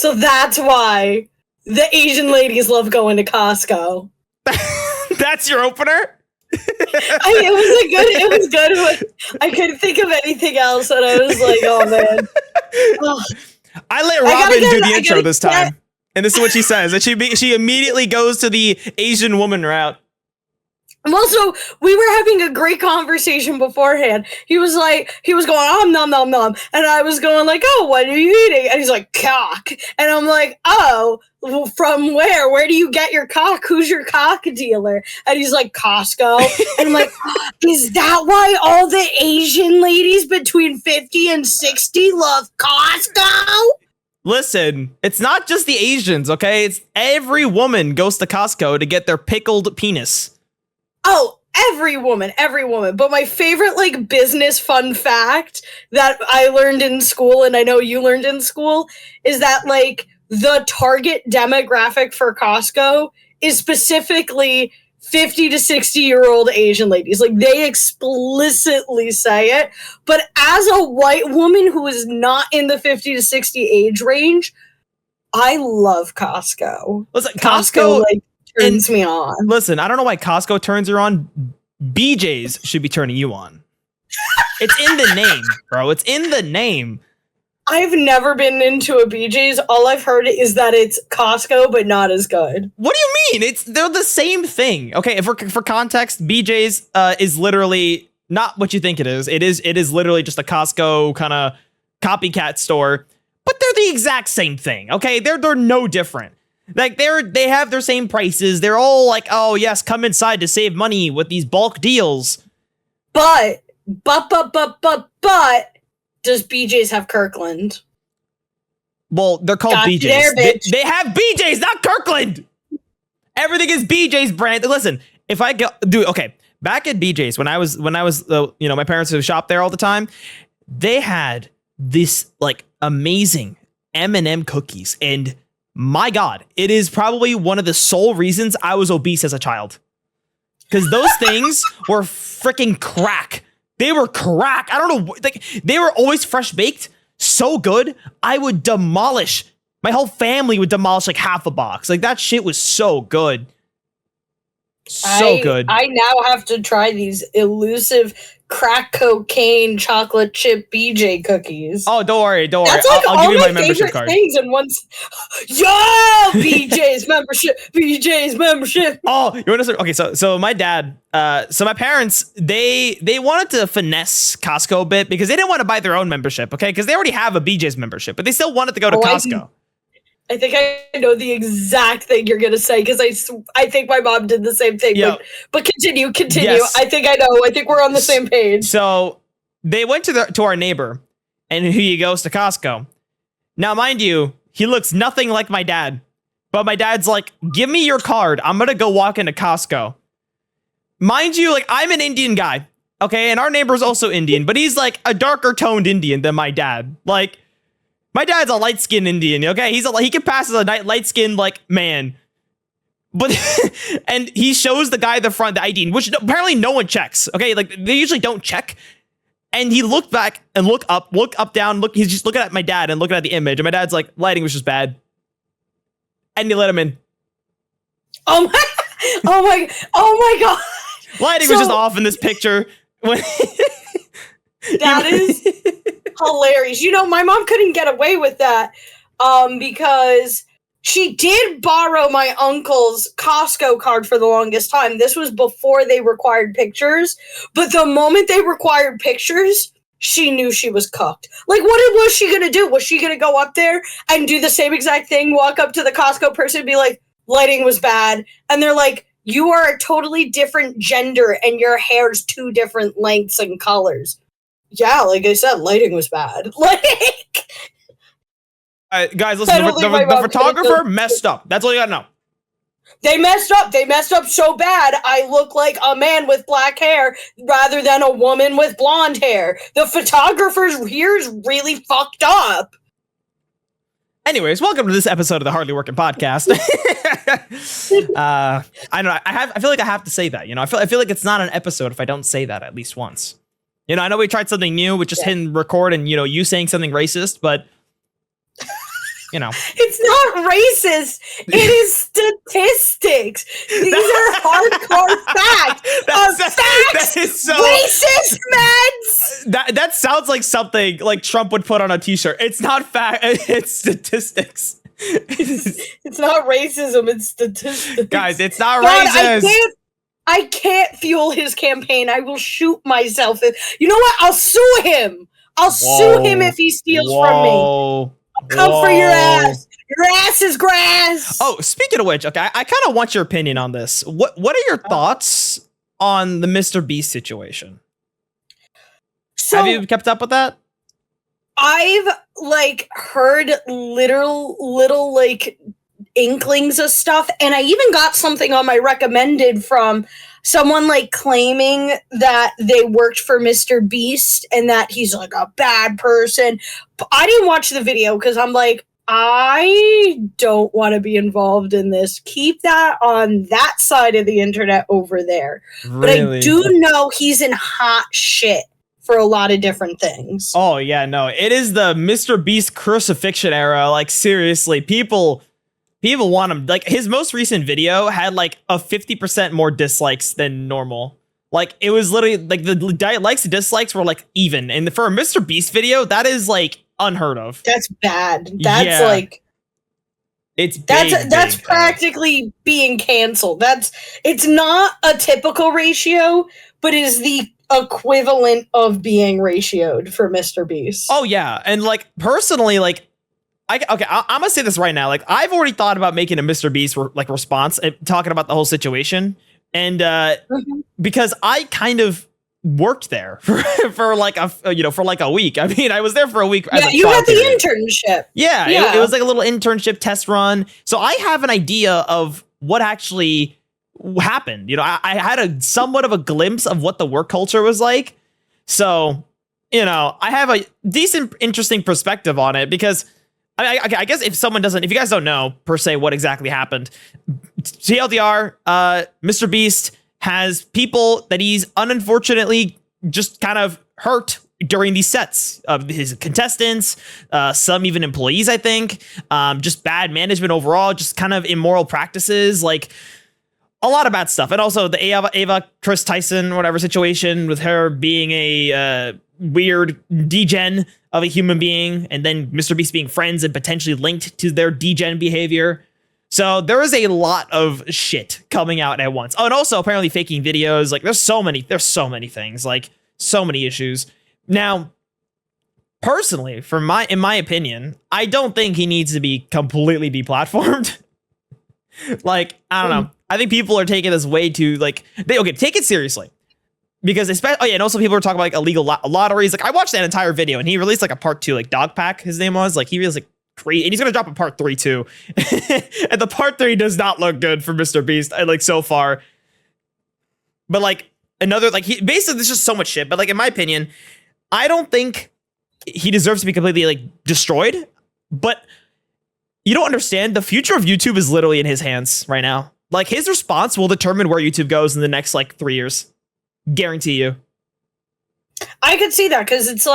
So that's why the Asian ladies love going to Costco. That's your opener? It was good. I couldn't think of anything else, and I was like, "Oh man!" Oh. I let Robyn do the intro this time, and this is what she says. That she immediately goes to the Asian woman route. Also, we were having a great conversation beforehand. He was going, nom, nom, nom. And I was going like, oh, what are you eating? And he's like, cock. And I'm like, oh, well, from where? Where do you get your cock? Who's your cock dealer? And he's like, Costco. And I'm like, is that why all the Asian ladies between 50 and 60 love Costco? Listen, it's not just the Asians, okay? It's every woman goes to Costco to get their pickled penis. Oh, every woman. But my favorite, like, business fun fact that I learned in school, and I know you learned in school, is that, like, the target demographic for Costco is specifically 50 to 60-year-old Asian ladies. Like, they explicitly say it. But as a white woman who is not in the 50 to 60 age range, I love Costco. Listen, Costco like, turns me on. Listen, I don't know why Costco turns her on. BJ's should be turning you on. It's in the name, bro. It's in the name. I've never been into a BJ's. All I've heard is that it's Costco, but not as good. What do you mean? They're the same thing. Okay, for context, BJ's is literally not what you think it is. It is literally just a Costco kind of copycat store, but they're the exact same thing. Okay, they're no different. Like they have their same prices. They're all like, oh yes, come inside to save money with these bulk deals. But does BJ's have Kirkland? Well, they're called BJ's. They have BJ's, not Kirkland. Everything is BJ's brand. Listen, if I go, dude, okay, back at BJ's when I was my parents would shop there all the time. They had this like amazing M&M cookies, and my God, it is probably one of the sole reasons I was obese as a child. Because those things were freaking crack. They were crack. I don't know. Like, they were always fresh baked. So good. I would demolish. My whole family would demolish like half a box. Like, that shit was so good. So good. I now have to try these elusive crack cocaine chocolate chip BJ cookies. Oh, don't worry. That's like I'll give you my membership card. Things in one. Yo, BJ's membership. BJ's membership. Oh, you want to? Okay, so my dad, so my parents, they wanted to finesse Costco a bit because they didn't want to buy their own membership. Okay, because they already have a BJ's membership, but they still wanted to go to Costco. I think I know the exact thing you're going to say because I think my mom did the same thing. But continue. Yes. I think I know. I think we're on the same page. So they went to our neighbor, and he goes to Costco. Now, mind you, he looks nothing like my dad. But my dad's like, give me your card. I'm going to go walk into Costco. Mind you, like, I'm an Indian guy. Okay, and our neighbor's also Indian. But he's like a darker toned Indian than my dad. Like, my dad's a light-skinned Indian, okay? He can pass as a light-skinned, like, man. But, and he shows the guy at the front the ID, which apparently no one checks, okay? Like, they usually don't check. And he looked back and look up, down, he's just looking at my dad and looking at the image. And my dad's like, lighting was just bad. And he let him in. Oh my God. Lighting was just off in this picture. That is hilarious. You know, my mom couldn't get away with that because she did borrow my uncle's Costco card for the longest time. This was before they required pictures. But the moment they required pictures, she knew she was cooked. Like, what was she going to do? Was she going to go up there and do the same exact thing, walk up to the Costco person and be like, lighting was bad? And they're like, you are a totally different gender and your hair's two different lengths and colors. Yeah, like I said, lighting was bad. Like, guys, listen, the photographer messed up. That's all you gotta know. They messed up. They messed up so bad, I look like a man with black hair rather than a woman with blonde hair. The photographer's here is really fucked up. Anyways, welcome to this episode of the Hardly Working Podcast. I don't know. I feel like I have to say that. You know, I feel like it's not an episode if I don't say that at least once. You know, I know we tried something new with just hitting record and, you know, you saying something racist, but It's not racist. It is statistics. These are hardcore facts. Facts. That is so racist, Medz. That sounds like something like Trump would put on a t-shirt. It's not fact. It's statistics. It's not racism. It's statistics. Guys, it's not God, racist. I can't fuel his campaign. I will shoot myself. You know what? I'll sue him. I'll sue him if he steals from me. I'll come for your ass. Your ass is grass. Oh, speaking of which, okay, I kind of want your opinion on this. What are your thoughts on the Mr. Beast situation? So, have you kept up with that? I've heard little inklings of stuff, and I even got something on my recommended from someone claiming that they worked for Mr. Beast and that he's a bad person. I didn't watch the video because I'm I don't want to be involved in this. Keep that on that side of the internet over there. Really? But I do know he's in hot shit for a lot of different things. Oh yeah, no, it is the Mr. Beast crucifixion era. Seriously, people want him. His most recent video had a 50% more dislikes than normal. It was literally the likes and dislikes were even. And for a Mr. Beast video, that is unheard of. That's bad. That's it's that's practically being canceled. It's not a typical ratio, but is the equivalent of being ratioed for Mr. Beast. Oh yeah, and personally, I'm gonna say this right now. I've already thought about making a Mr. Beast response, talking about the whole situation, and because I kind of worked there for a week. I mean, I was there for a week. Yeah, you had the internship. Yeah. It was a little internship test run, so I have an idea of what actually happened. I had a somewhat of a glimpse of what the work culture was like, so I have a decent, interesting perspective on it because. I guess if you guys don't know per se what exactly happened, TLDR, Mr. Beast has people that he's unfortunately just kind of hurt during these sets of his contestants, some even employees, I think, just bad management overall, just kind of immoral practices, a lot of bad stuff. And also the Ava Chris Tyson, whatever situation with her being a weird degen of a human being, and then Mr. Beast being friends and potentially linked to their degen behavior. So there is a lot of shit coming out at once. Oh, and also apparently faking videos. There's so many things, so many issues. Now, personally, in my opinion, I don't think he needs to be completely deplatformed. I don't know. I think people are taking this way too, take it seriously. Because and also people were talking about illegal lotteries. I watched that entire video, and he released a part 2, Dog Pack, his name was. He released great, and he's gonna drop a part 3 too. And the part 3 does not look good for Mr. Beast, so far. But another he basically there's just so much shit. But in my opinion, I don't think he deserves to be completely destroyed. But you don't understand, the future of YouTube is literally in his hands right now. His response will determine where YouTube goes in the next 3 years. Guarantee you. I could see that because it's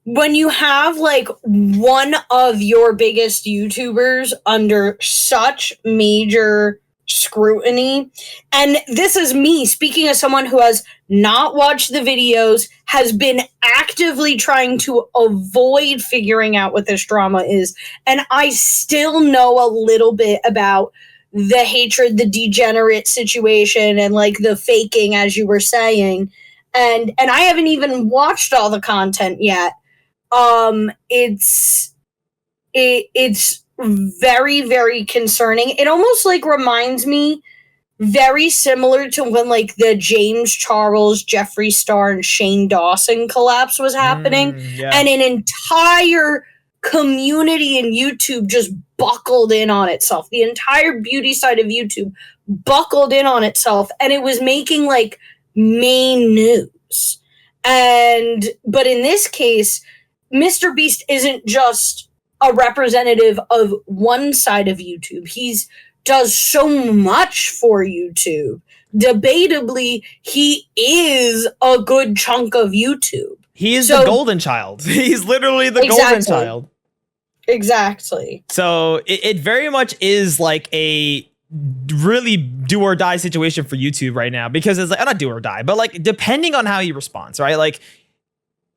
when you have one of your biggest YouTubers under such major scrutiny, and this is me speaking as someone who has not watched the videos, has been actively trying to avoid figuring out what this drama is, and I still know a little bit about the hatred, the degenerate situation, and the faking, as you were saying, and I haven't even watched all the content yet. It's very, very concerning. It almost reminds me very similar to when the James Charles, Jeffree Star, and Shane Dawson collapse was happening, and an entire community in YouTube just buckled in on itself. The entire beauty side of YouTube buckled in on itself, and it was making main news. But in this case, Mr. Beast isn't just a representative of one side of YouTube. He's does so much for YouTube. Debatably, he is a good chunk of YouTube. He is the golden child. He's literally the golden child. Exactly. So it very much is like a really do or die situation for YouTube right now, because it's like, not do or die, but like depending on how he responds, right? Like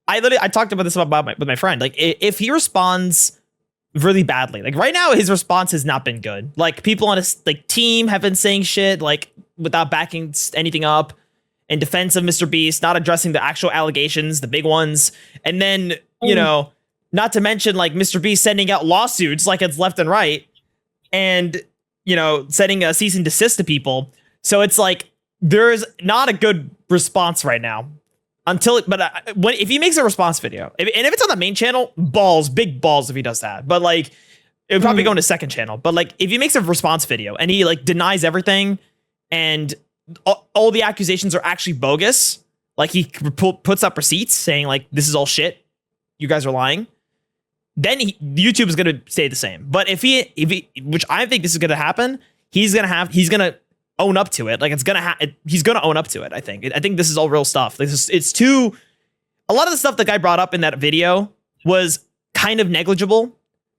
I talked about this with my friend. Like if he responds really badly, like right now his response has not been good. Like people on his like team have been saying shit like without backing anything up in defense of Mr. Beast, not addressing the actual allegations, the big ones, and then you know, not to mention like Mr. Beast sending out lawsuits like it's left and right, and you know, sending a cease and desist to people. So it's like there's not a good response right now until if he makes a response video, and if it's on the main channel, big balls if he does that. But like it would probably go into second channel. But like if he makes a response video and he like denies everything and all the accusations are actually bogus, like he puts up receipts saying like this is all shit, you guys are lying, then YouTube is going to say the same. But if he, which I think this is going to happen, he's going to own up to it. Like he's going to own up to it. I think this is all real stuff. It's too, a lot of the stuff the guy brought up in that video was kind of negligible.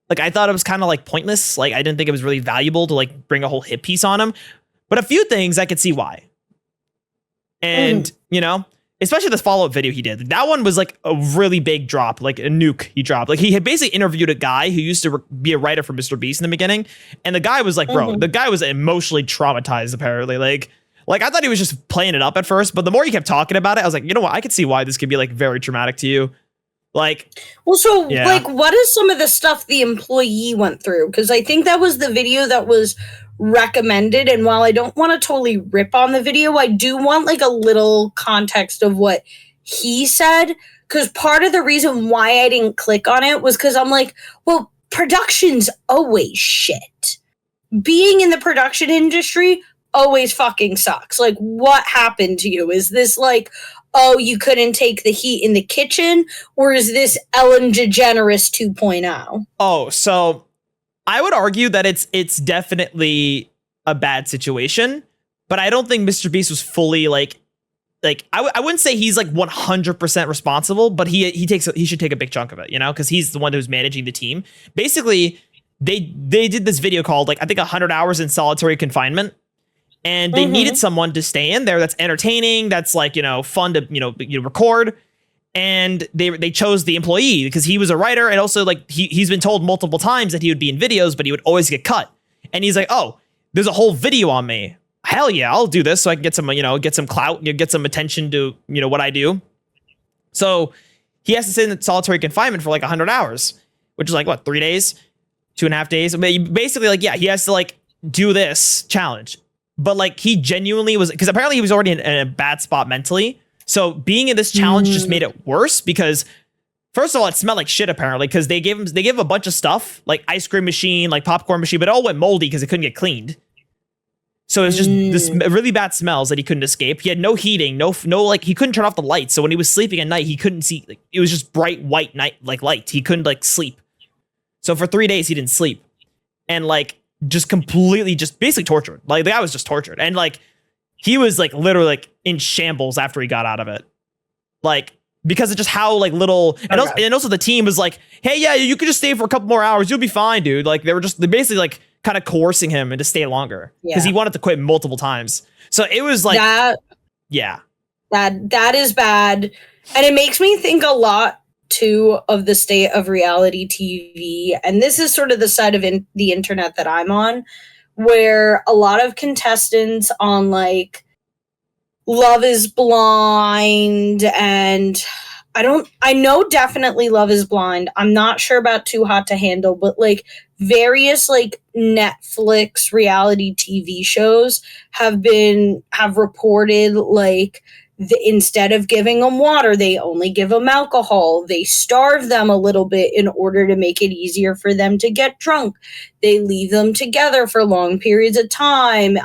Like I thought it was kind of like pointless. Like I didn't think it was really valuable to like bring a whole hit piece on him, but a few things I could see why. And you know, especially this follow-up video he did. That one was like a really big drop, like a nuke he dropped. Like he had basically interviewed a guy who used to be a writer for Mr. Beast in the beginning. And the guy was like, bro, the guy was emotionally traumatized, apparently. Like I thought he was just playing it up at first, but the more he kept talking about it, I was like, you know what? I could see why this could be like very traumatic to you. Like, well, so like, what is some of the stuff the employee went through? Because I think that was the video that was recommended, and while I don't want to totally rip on the video, I do want like a little context of what he said, because part of the reason why I didn't click on it was because I'm like, well, production's always shit. Being in the production industry always fucking sucks. Like, what happened to you? Is this like, oh, you couldn't take the heat in the kitchen, or is this Ellen DeGeneres 2.0? Oh, so I would argue that it's definitely a bad situation, but I don't think Mr. Beast was fully like I wouldn't say he's like 100% responsible, but he should take a big chunk of it, you know, because he's the one who's managing the team. Basically, they did this video called like I think 100 hours in solitary confinement, and they needed someone to stay in there that's entertaining, that's like, you know, fun to you record. And they chose the employee because he was a writer, and also like he's been told multiple times that he would be in videos, but he would always get cut. And he's like, oh, there's a whole video on me. Hell yeah, I'll do this so I can get some, you know, get some clout, get some attention to, you know, what I do. So he has to sit in solitary confinement for like 100 hours, which is like what, 3 days, 2.5 days. Basically, like, yeah, he has to like do this challenge. But like he genuinely was, because apparently he was already in a bad spot mentally. So being in this challenge just made it worse, because first of all, it smelled like shit apparently, because they gave him a bunch of stuff like ice cream machine, like popcorn machine, but it all went moldy because it couldn't get cleaned. So it's just this really bad smells that he couldn't escape. He had no heating, no like he couldn't turn off the lights. So when he was sleeping at night, he couldn't see. Like, it was just bright white night like light. He couldn't like sleep. So for 3 days he didn't sleep, and like just completely just basically tortured. Like the guy was just tortured, and like he was like literally like in shambles after he got out of it. Like, because of just how like little, and also the team was like, hey, yeah, you could just stay for a couple more hours. You'll be fine, dude. Like they basically like kind of coercing him into stay longer because he wanted to quit multiple times. So it was like, that is bad. And it makes me think a lot too of the state of reality TV. And this is sort of the side of the internet that I'm on, where a lot of contestants on like Love is Blind, and I know definitely Love is Blind. I'm not sure about Too Hot to Handle, but like various like Netflix reality TV shows have reported like instead of giving them water, they only give them alcohol. They starve them a little bit in order to make it easier for them to get drunk. They leave them together for long periods of time.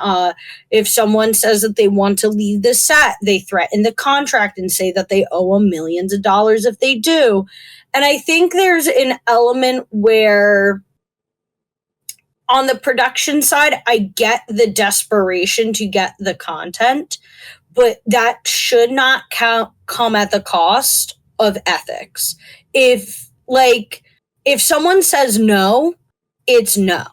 If someone says that they want to leave the set, they threaten the contract and say that they owe them millions of dollars if they do. And I think there's an element where on the production side, I get the desperation to get the content, but that should not come at the cost of ethics. If, like, If someone says no, it's no.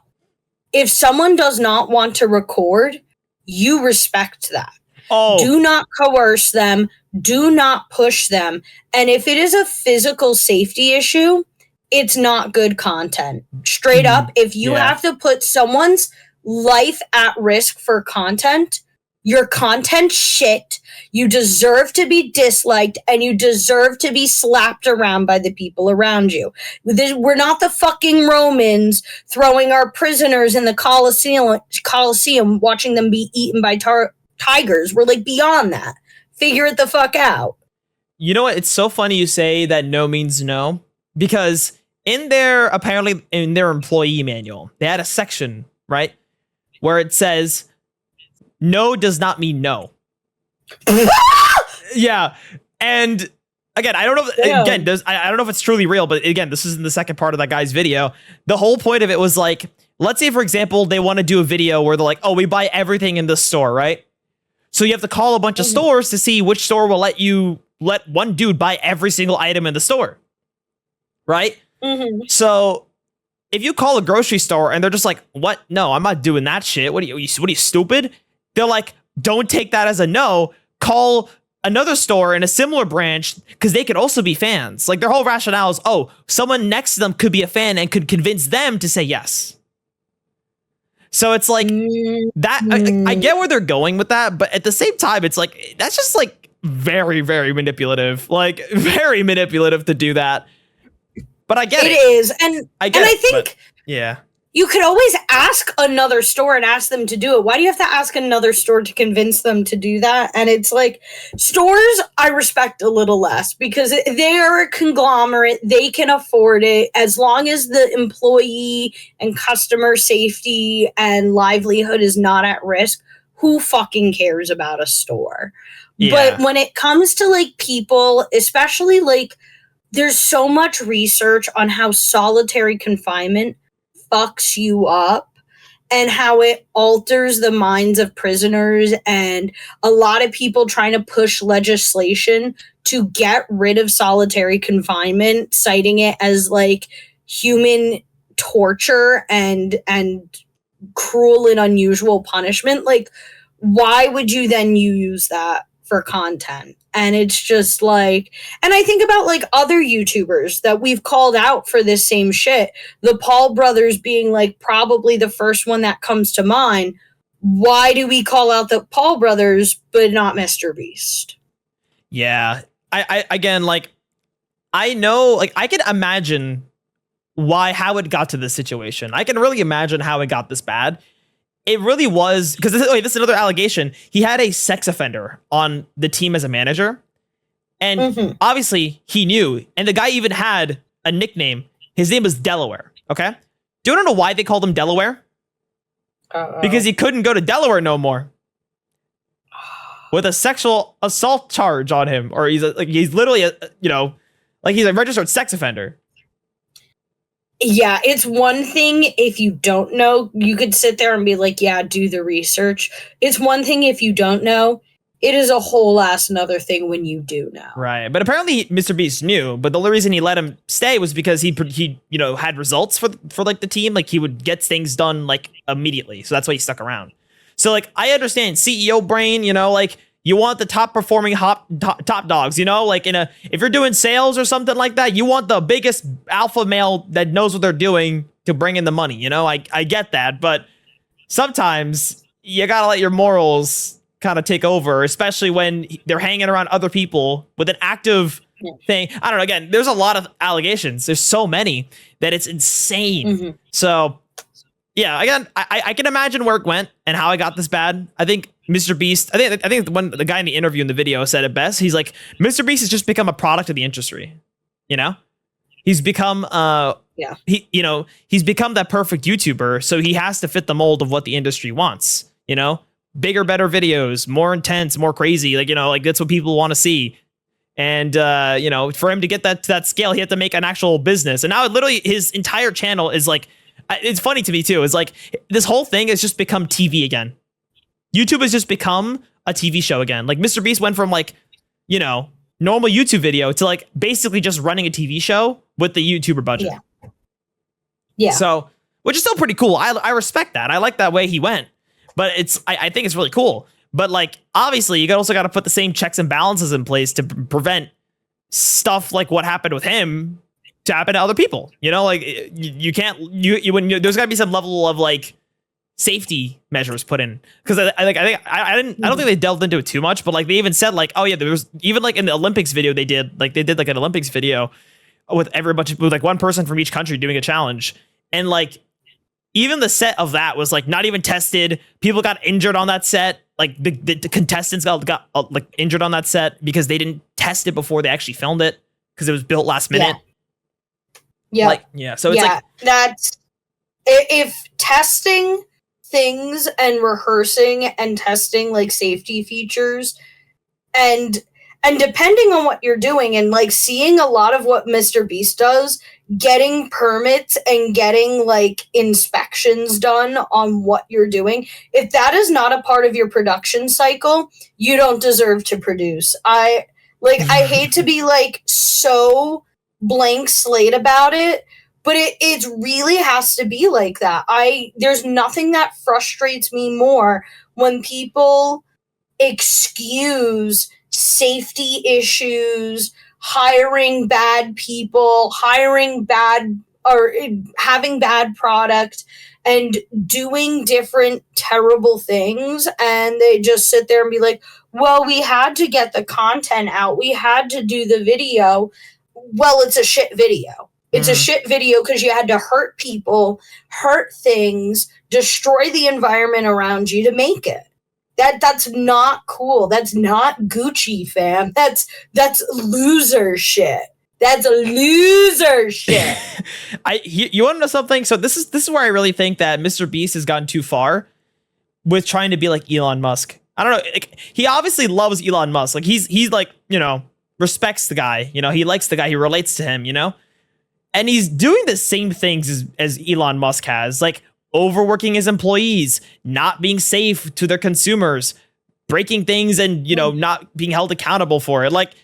If someone does not want to record, you respect that. Oh. Do not coerce them. Do not push them. And if it is a physical safety issue, it's not good content. Straight up, if you have to put someone's life at risk for content, your content shit. You deserve to be disliked, and you deserve to be slapped around by the people around you. We're not the fucking Romans throwing our prisoners in the Colosseum watching them be eaten by tigers. We're like beyond that. Figure it the fuck out. You know what? It's so funny you say that no means no, because apparently in their employee manual, they had a section, right, where it says, no does not mean no. Yeah. And again, I don't know. I don't know if it's truly real, but again, this is in the second part of that guy's video. The whole point of it was like, let's say, for example, they want to do a video where they're like, oh, we buy everything in this store, right? So you have to call a bunch of stores to see which store will let one dude buy every single item in the store. Right? Mm-hmm. So if you call a grocery store and they're just like, what? No, I'm not doing that shit. What are you stupid? They're like, don't take that as a no. Call another store in a similar branch because they could also be fans. Like their whole rationale is, oh, someone next to them could be a fan and could convince them to say yes. So it's like that. I get where they're going with that, but at the same time, it's like that's just like very, very manipulative. Like very manipulative to do that. But I get it. It is, and I think yeah. You could always ask another store and ask them to do it. Why do you have to ask another store to convince them to do that? And it's like, stores I respect a little less because they are a conglomerate. They can afford it as long as the employee and customer safety and livelihood is not at risk. Who fucking cares about a store? Yeah. But when it comes to like people, especially like there's so much research on how solitary confinement fucks you up and how it alters the minds of prisoners, and a lot of people trying to push legislation to get rid of solitary confinement, citing it as like human torture and cruel and unusual punishment. Like, why would you then use that for content? And it's just like, and I think about like other YouTubers that we've called out for this same shit. The Paul brothers being like probably the first one that comes to mind. Why do we call out the Paul brothers but not Mr. Beast? Yeah. I again, like, I know, like, I can imagine how it got to this situation. I can really imagine how it got this bad. It really was, because this is another allegation. He had a sex offender on the team as a manager. And obviously he knew. And the guy even had a nickname. His name was Delaware. Okay. Do you want to know why they called him Delaware? Because he couldn't go to Delaware no more. With a sexual assault charge on him. Or he's literally he's a registered sex offender. Yeah, it's one thing if you don't know, you could sit there and be like, yeah, do the research. It's one thing if you don't know. It is a whole ass another thing when you do know. Right. But apparently Mr. Beast knew, but the only reason he let him stay was because he had results for like the team. Like he would get things done like immediately. So that's why he stuck around. So like I understand CEO brain, like you want the top performing top dogs, like if you're doing sales or something like that, you want the biggest alpha male that knows what they're doing to bring in the money. I get that, but sometimes you gotta let your morals kind of take over, especially when they're hanging around other people with an active thing. I don't know. Again, there's a lot of allegations. There's so many that it's insane. So yeah, again, I can imagine where it went and how it got this bad. I think Mr. Beast, I think the guy in the interview in the video said it best. He's like, Mr. Beast has just become a product of the industry. He's become he's become that perfect YouTuber, so he has to fit the mold of what the industry wants. Bigger, better videos, more intense, more crazy. Like that's what people want to see. And for him to get that to that scale, he had to make an actual business. And now literally his entire channel is like, it's funny to me too. It's like this whole thing has just become TV again. YouTube has just become a TV show again. Like Mr. Beast went from like, normal YouTube video to like basically just running a TV show with the YouTuber budget. Yeah. So, which is still pretty cool. I respect that. I like that way he went. But I think it's really cool. But like, obviously, you also got to put the same checks and balances in place to prevent stuff like what happened with him to happen to other people. You know, like you can't there's got to be some level of like safety measures put in, because I don't think they delved into it too much, but like they even said like, oh yeah, there was even like in the Olympics video they did like an Olympics video with with like one person from each country doing a challenge, and like even the set of that was like not even tested. People got injured on that set. Like the contestants got like injured on that set because they didn't test it before they actually filmed it, because it was built last minute. Yeah. Like, yeah. So it's like, that's if testing things and rehearsing and testing like safety features and depending on what you're doing, and like seeing a lot of what Mr. Beast does, getting permits and getting like inspections done on what you're doing, if that is not a part of your production cycle, you don't deserve to produce. I hate to be like so blank slate about it, but it really has to be like that. There's nothing that frustrates me more when people excuse safety issues, hiring bad people, hiring bad or having bad product, and doing different terrible things, and they just sit there and be like, well, we had to get the content out, we had to do the video. Well, it's a shit video. It's a shit video because you had to hurt people, hurt things, destroy the environment around you to make it. That's not cool. That's not Gucci, fam. That's loser shit. That's loser shit. You want to know something? So this is where I really think that Mr. Beast has gotten too far with trying to be like Elon Musk. I don't know. Like, he obviously loves Elon Musk. Like he's like, you know, respects the guy. You know, he likes the guy. He relates to him. You know, and he's doing the same things as Elon Musk has, like overworking his employees, not being safe to their consumers, breaking things, and, you know, not being held accountable for it. Like,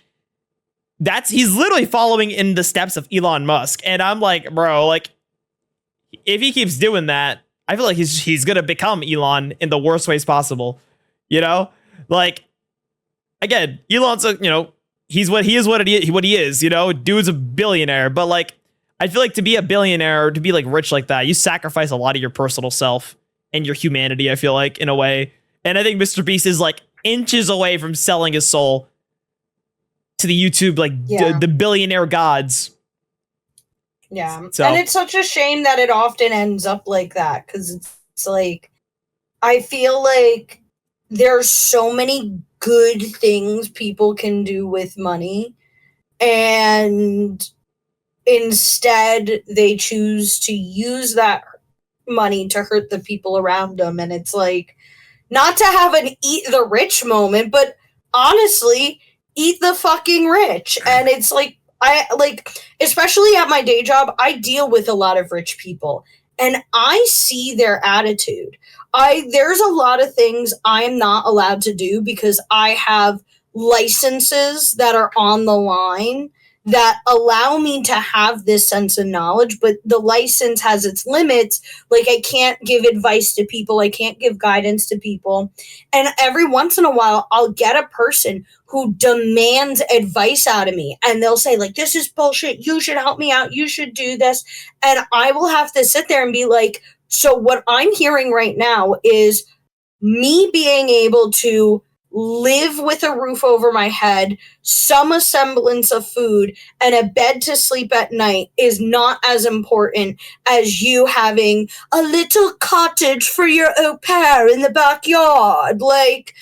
he's literally following in the steps of Elon Musk. And I'm like, bro, like, if he keeps doing that, I feel like he's gonna become Elon in the worst ways possible. You know, like, again, Elon's a, you know, what he is. You know, dude's a billionaire, but like, I feel like to be a billionaire or to be like rich like that, you sacrifice a lot of your personal self and your humanity, I feel like, in a way. And I think Mr. Beast is like inches away from selling his soul to the YouTube, like the billionaire gods. Yeah. So. And it's such a shame that it often ends up like that, because it's like, I feel like there's so many good things people can do with money, and instead they choose to use that money to hurt the people around them. And it's like, not to have an eat the rich moment, but honestly, eat the fucking rich. And it's like, especially at my day job, I deal with a lot of rich people, and I see their attitude. There's a lot of things I'm not allowed to do because I have licenses that are on the line that allow me to have this sense of knowledge, but the license has its limits. Like, I can't give advice to people. I can't give guidance to people. And every once in a while, I'll get a person who demands advice out of me, and they'll say, like, this is bullshit. You should help me out. You should do this. And I will have to sit there and be like, so what I'm hearing right now is me being able to live with a roof over my head, some semblance of food, and a bed to sleep at night is not as important as you having a little cottage for your au pair in the backyard. Like,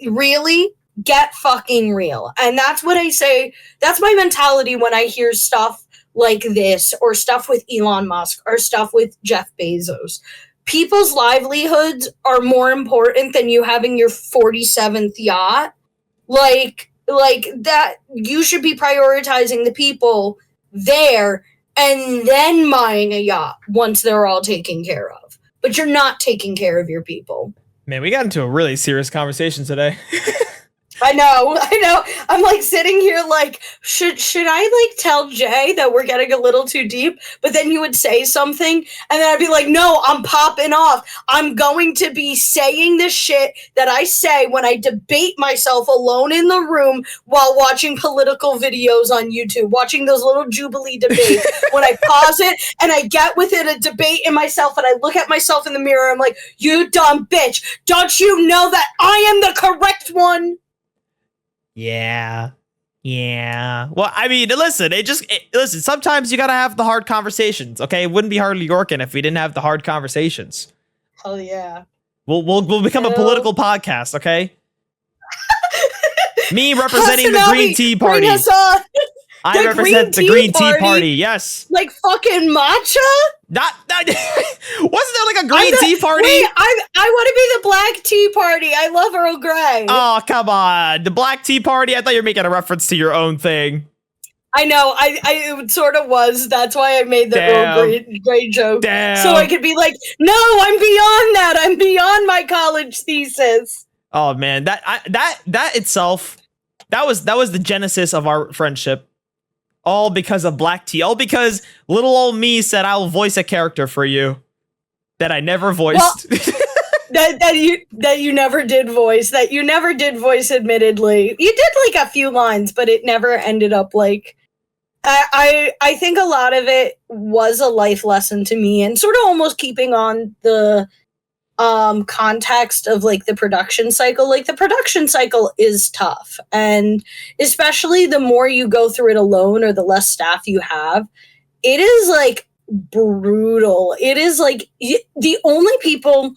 really? Get fucking real. And that's what I say. That's my mentality when I hear stuff like this, or stuff with Elon Musk, or stuff with Jeff Bezos. People's livelihoods are more important than you having your 47th yacht. Like that, you should be prioritizing the people there and then buying a yacht once they're all taken care of. But you're not taking care of your people. Man, we got into a really serious conversation today. I know. I'm like sitting here like, should I like tell Jay that we're getting a little too deep? But then he would say something, and then I'd be like, no, I'm popping off. I'm going to be saying the shit that I say when I debate myself alone in the room while watching political videos on YouTube, watching those little Jubilee debates. When I pause it and I get within a debate in myself and I look at myself in the mirror, I'm like, you dumb bitch. Don't you know that I am the correct one? Yeah. Well, I mean, listen, listen, sometimes you gotta have the hard conversations, okay? It wouldn't be hardly working if we didn't have the hard conversations. Hell yeah. We'll become a political podcast, okay? Me representing the Green Tea Party. I represent the Green Tea Party, yes. Like fucking matcha? Not wasn't there like a Green Tea Party? Wait, I want to be the Black Tea Party. I love Earl Grey. Oh, come on. The Black Tea Party? I thought you were making a reference to your own thing. I know. It sort of was. That's why I made the Earl Grey joke. Damn. So I could be like, no, I'm beyond that. I'm beyond my college thesis. Oh man, that itself, that was the genesis of our friendship. All because of black tea. All because little old me said I'll voice a character for you that I never voiced. Well, that you never did voice. That you never did voice. Admittedly, you did like a few lines, but it never ended up like. I think a lot of it was a life lesson to me, and sort of almost keeping on the context of like the production cycle. Like the production cycle is tough, and especially the more you go through it alone or the less staff you have, it is like brutal. It is like the only people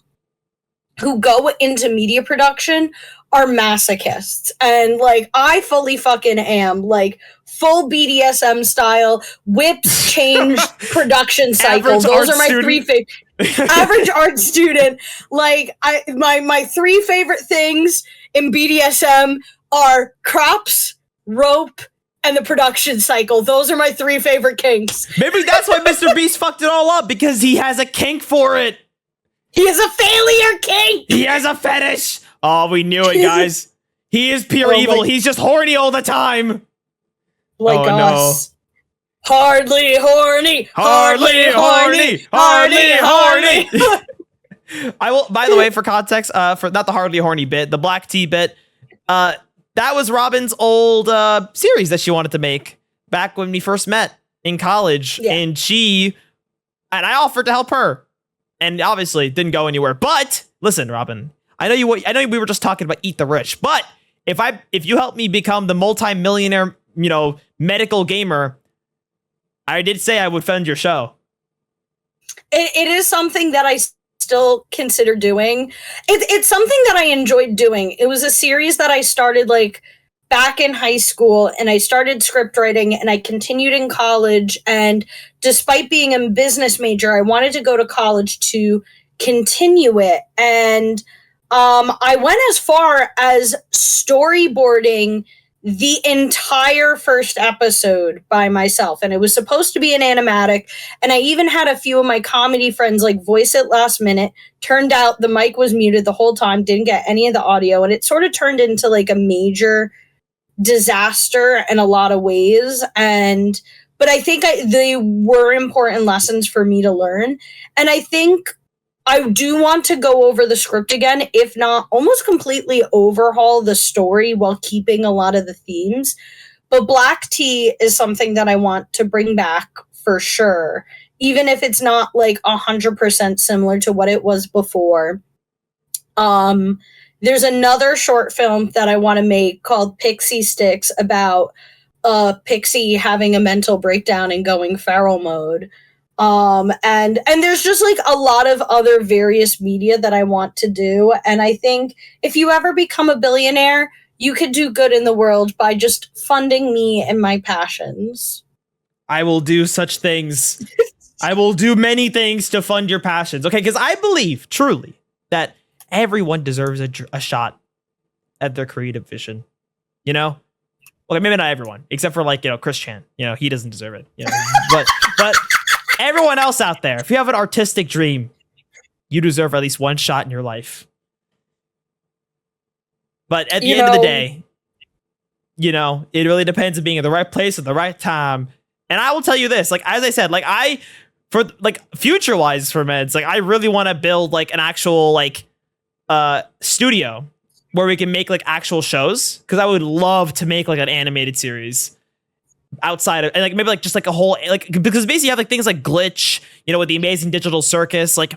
who go into media production are masochists, and like I fully fucking am. Like full BDSM style, whips change production cycle. Those are my three favorite. Average art student. Like my three favorite things in BDSM are crops, rope, and the production cycle. Those are my three favorite kinks. Maybe that's why Mr. Beast fucked it all up, because he has a kink for it. He has a failure kink. He has a fetish. Oh, we knew it, guys. He is pure evil. He's just horny all the time. Like us. No. Hardly horny. Hardly horny. Hardly horny. I will, by the way, for context, for not the hardly horny bit, the black tea bit, that was Robyn's old series that she wanted to make back when we first met in college. Yeah. And I offered to help her, and obviously it didn't go anywhere. But listen, Robyn, I know we were just talking about eat the rich, but if you help me become the multi-millionaire, medical gamer, I did say I would fund your show. It is something that I still consider doing. It's something that I enjoyed doing. It was a series that I started like back in high school, and I started script writing, and I continued in college. And despite being a business major, I wanted to go to college to continue it. And I went as far as storyboarding the entire first episode by myself, and it was supposed to be an animatic, and I even had a few of my comedy friends like voice it last minute. Turned out the mic was muted the whole time, didn't get any of the audio, and it sort of turned into like a major disaster in a lot of ways. But I think they were important lessons for me to learn, and I think I do want to go over the script again, if not almost completely overhaul the story while keeping a lot of the themes. But black tea is something that I want to bring back for sure, even if it's not like 100% similar to what it was before. There's another short film that I want to make called Pixie Sticks, about Pixie having a mental breakdown and going feral mode. And there's just like a lot of other various media that I want to do. And I think if you ever become a billionaire, you could do good in the world by just funding me and my passions. I will do such things. I will do many things to fund your passions. Okay. Cause I believe truly that everyone deserves a shot at their creative vision, Okay. Maybe not everyone, except for like, Chris Chan, he doesn't deserve it, but everyone else out there, if you have an artistic dream, you deserve at least one shot in your life. But at the end of the day, you know, it really depends on being in the right place at the right time. And I will tell you this, like, as I said, like, for like future wise for Medz, like, I really want to build like an actual like studio where we can make like actual shows, because I would love to make like an animated series outside of, and like maybe like just like a whole, like, because basically you have like things like Glitch, you know, with the Amazing Digital Circus. Like,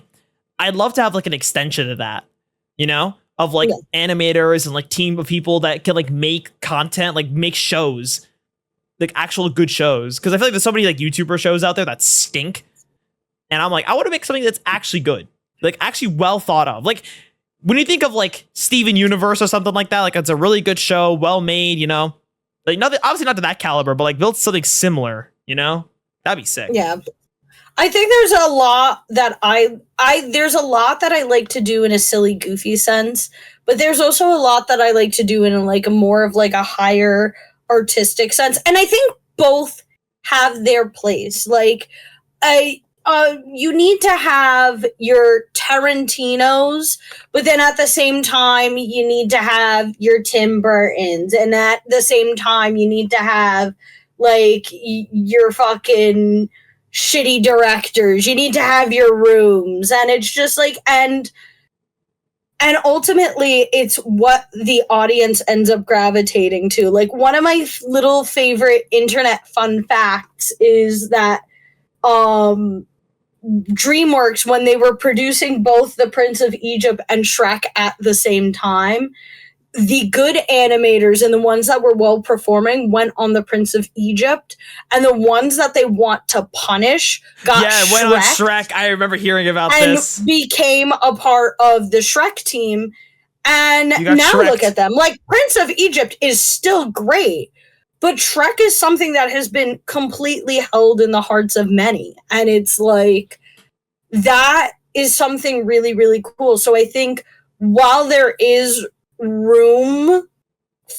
I'd love to have like an extension of that, you know, of like animators and like team of people that can like make content, like make shows, like actual good shows. Because I feel like there's so many like YouTuber shows out there that stink, and I'm like, I want to make something that's actually good, like actually well thought of. Like, when you think of like Steven Universe or something like that, like it's a really good show, well made, you know, like nothing, obviously not to that caliber, but like build something similar, you know, that'd be sick. Yeah. I think there's a lot that there's a lot that I like to do in a silly, goofy sense, but there's also a lot that I like to do in like a more of like a higher artistic sense. And I think both have their place. Like, you need to have your Tarantinos, but then at the same time, you need to have your Tim Burtons, and at the same time, you need to have like your fucking shitty directors. You need to have your rooms, and it's just like, and ultimately, it's what the audience ends up gravitating to. Like, one of my little favorite internet fun facts is that DreamWorks, when they were producing both The Prince of Egypt and Shrek at the same time, the good animators and the ones that were well performing went on The Prince of Egypt, and the ones that they want to punish got went on Shrek. I remember hearing about this. And became a part of the Shrek team. And now look at them. Like, Prince of Egypt is still great, but Shrek is something that has been completely held in the hearts of many. And it's like, that is something really, really cool. So I think while there is room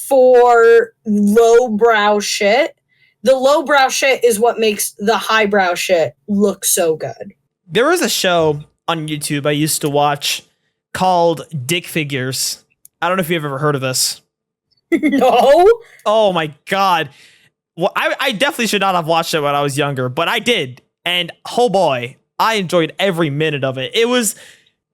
for lowbrow shit, the lowbrow shit is what makes the highbrow shit look so good. There was a show on YouTube I used to watch called Dick Figures. I don't know if you've ever heard of this. No. Oh my god. Well, I definitely should not have watched it when I was younger, but I did. And oh boy, I enjoyed every minute of it. It was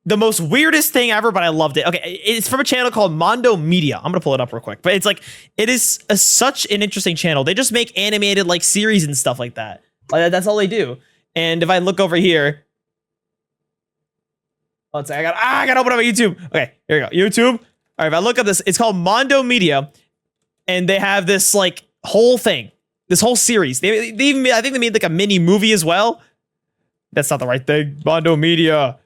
the most weirdest thing ever, but I loved it. Okay, it's from a channel called Mondo Media. I'm gonna pull it up real quick, but it's like, it is such an interesting channel. They just make animated like series and stuff like that. That's all they do. And if I look over here, let's say I gotta open up my YouTube. Okay, here we go. YouTube. All right, if I look up this, it's called Mondo Media, and they have this like whole thing, this whole series. They even I think they made like a mini movie as well. That's not the right thing. Mondo Media.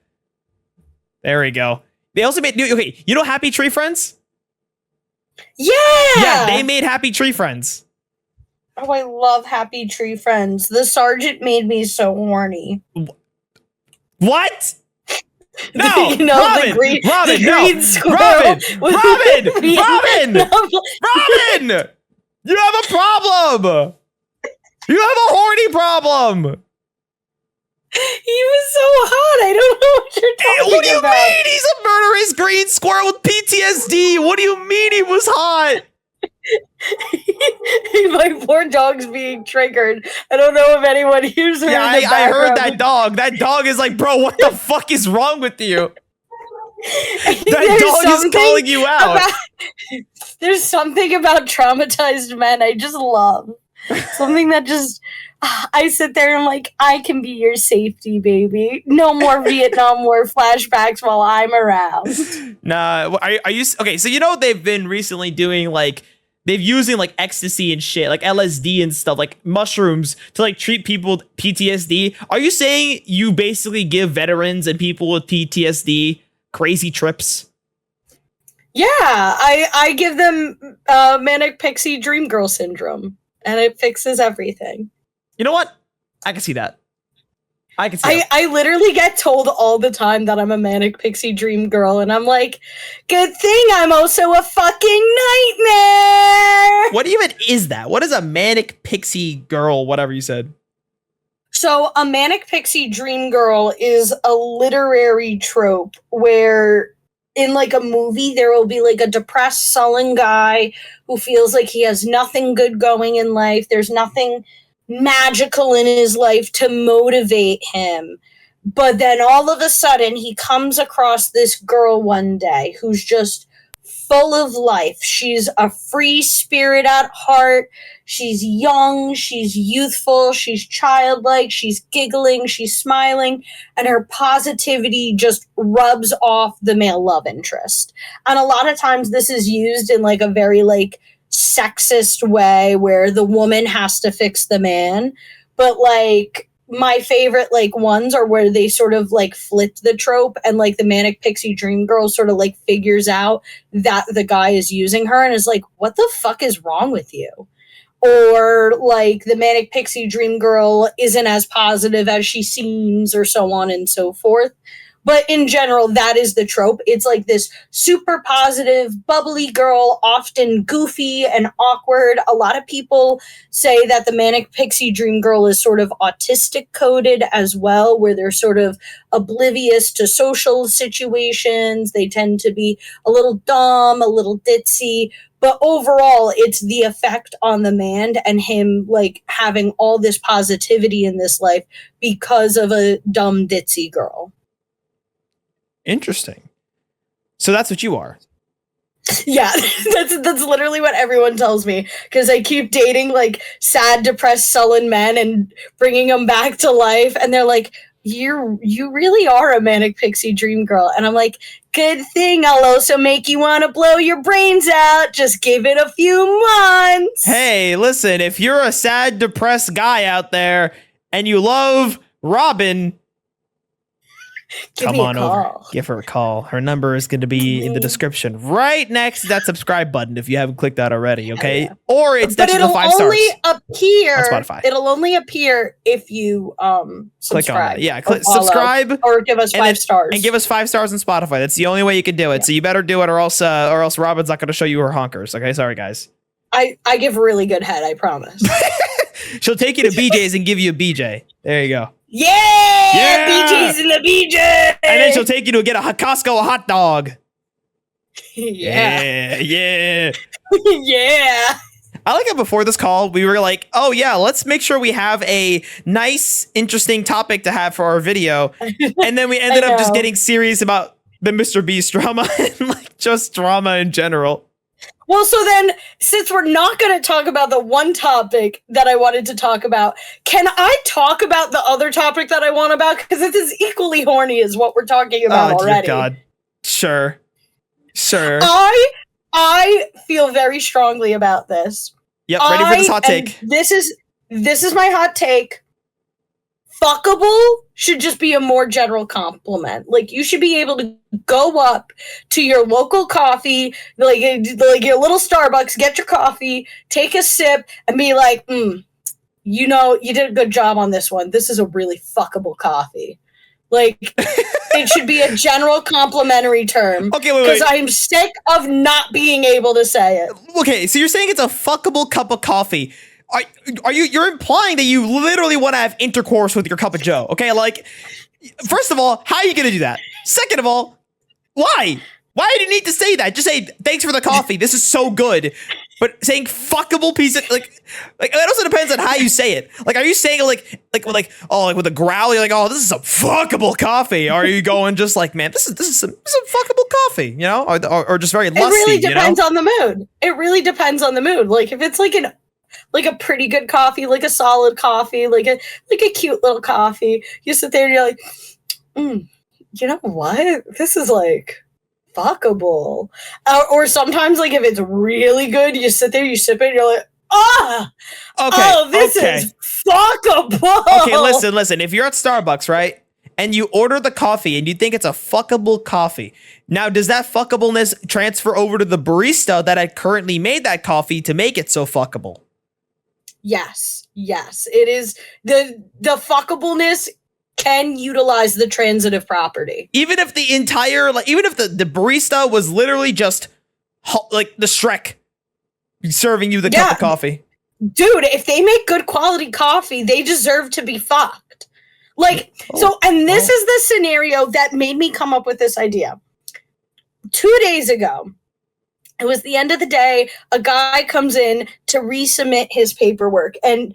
There we go. They also made new. Okay, you know Happy Tree Friends? Yeah, they made Happy Tree Friends. Oh, I love Happy Tree Friends. The Sergeant made me so horny. What? No, you know, Robyn, the green, Robyn, the no, green squirrel Robyn, you have a problem. You have a horny problem. He was so hot. I don't know what you're talking about. What do you mean? He's a murderous green squirrel with PTSD. What do you mean he was hot? My poor dog's being triggered. I don't know if anyone hears her. Yeah, I heard that dog. That dog is like, bro, what the fuck is wrong with you? That dog is calling you out. There's something about traumatized men I just love. Something that just, I sit there and I'm like, I can be your safety, baby. No more Vietnam War flashbacks while I'm around. Nah, are you okay? So you know they've been recently doing like, they've using like ecstasy and shit, like LSD and stuff, like mushrooms to like treat people with PTSD. Are you saying you basically give veterans and people with PTSD crazy trips? Yeah, I give them manic pixie dream girl syndrome, and it fixes everything. You know what? I can see that. I can see I literally get told all the time that I'm a manic pixie dream girl, and I'm like, good thing I'm also a fucking nightmare! What even is that? What is a manic pixie girl, whatever you said? So, a manic pixie dream girl is a literary trope where in like a movie, there will be like a depressed, sullen guy who feels like he has nothing good going in life. There's nothing magical in his life to motivate him. But then all of a sudden, he comes across this girl one day who's just full of life. She's a free spirit at heart. She's young, she's youthful, she's childlike, she's giggling, she's smiling, and her positivity just rubs off the male love interest. And a lot of times this is used in like a very like sexist way where the woman has to fix the man. But like my favorite like ones are where they sort of like flip the trope and like the manic pixie dream girl sort of like figures out that the guy is using her and is like, what the fuck is wrong with you? Or like the manic pixie dream girl isn't as positive as she seems, or so on and so forth. But in general, that is the trope. It's like this super positive, bubbly girl, often goofy and awkward. A lot of people say that the manic pixie dream girl is sort of autistic coded as well, where they're sort of oblivious to social situations. They tend to be a little dumb, a little ditzy. But overall, it's the effect on the man and him like having all this positivity in this life because of a dumb ditzy girl. Interesting. So that's what you are. Yeah, that's literally what everyone tells me, because I keep dating like sad, depressed, sullen men and bringing them back to life, and they're like, you really are a manic pixie dream girl. And I'm like, good thing I'll also make you want to blow your brains out. Just give it a few months. Hey, listen, if you're a sad, depressed guy out there and you love Robyn, come on over. Give her a call. Her number is going to be in the description right next to that subscribe button if you haven't clicked that already, okay? Yeah. Or it's next to the 5 stars. It'll only appear on Spotify. It'll only appear if you click on it. Yeah, subscribe or give us 5 stars. And give us 5 stars on Spotify. That's the only way you can do it. Yeah. So you better do it, or else Robyn's not going to show you her honkers. Okay, sorry guys. I give really good head, I promise. She'll take you to BJ's and give you a BJ. There you go. Yeah! BJ's in the BJ! And then she'll take you to get a Costco hot dog. Yeah. Yeah. Yeah. I like how before this call, we were like, oh yeah, let's make sure we have a nice, interesting topic to have for our video. And then we ended up just getting serious about the Mr. Beast drama and like just drama in general. Well, so then, since we're not going to talk about the one topic that I wanted to talk about, can I talk about the other topic that I want about? Because it's as equally horny as what we're talking about already. Oh, God. Sure. I feel very strongly about this. Yep, ready for this hot take. This is my hot take. Fuckable should just be a more general compliment. Like, you should be able to go up to your local coffee, like your little Starbucks, get your coffee, take a sip, and be like, you know, you did a good job on this one. This is a really fuckable coffee. Like, it should be a general complimentary term. Okay, wait. Because I'm sick of not being able to say it. Okay, so you're saying it's a fuckable cup of coffee. You're implying that you literally want to have intercourse with your cup of joe, okay? Like, first of all, how are you going to do that? Second of all, why? Why do you need to say that? Just say, thanks for the coffee. This is so good. But saying fuckable piece of, like it also depends on how you say it. Like, are you saying like with a growl, you're like, oh, this is some fuckable coffee? Or are you going just like, man, this is some fuckable coffee, you know? Or just very lusty, It really depends on the mood. It really depends on the mood. Like, if it's like a pretty good coffee, like a solid coffee, like a cute little coffee, you sit there and you're like, you know what? This is like fuckable. Or sometimes, like, if it's really good, you sit there, you sip it, and you're like, this is fuckable. Okay, listen. If you're at Starbucks, right, and you order the coffee and you think it's a fuckable coffee, now does that fuckableness transfer over to the barista that had currently made that coffee to make it so fuckable? Yes, it is. The fuckableness can utilize the transitive property. Even if the entire, even if the barista was literally just like the Shrek serving you the cup of coffee. Dude, if they make good quality coffee, they deserve to be fucked. Like, is the scenario that made me come up with this idea. 2 days ago, it was the end of the day. A guy comes in to resubmit his paperwork, and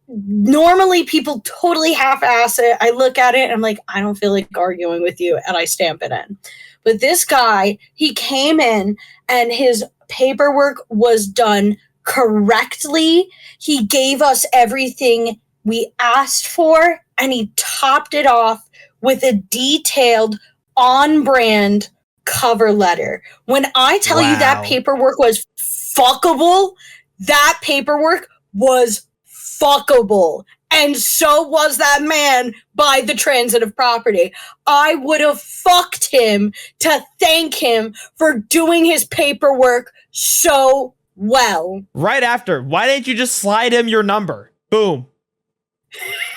normally people totally half-ass it. I look at it and I'm like, I don't feel like arguing with you, and I stamp it in. But this guy, he came in and his paperwork was done correctly. He gave us everything we asked for, and he topped it off with a detailed, on-brand cover letter. When I tell you that paperwork was fuckable, that paperwork was fuckable. And so was that man by the transitive property. I would have fucked him to thank him for doing his paperwork so well. Right after, why didn't you just slide him your number? Boom.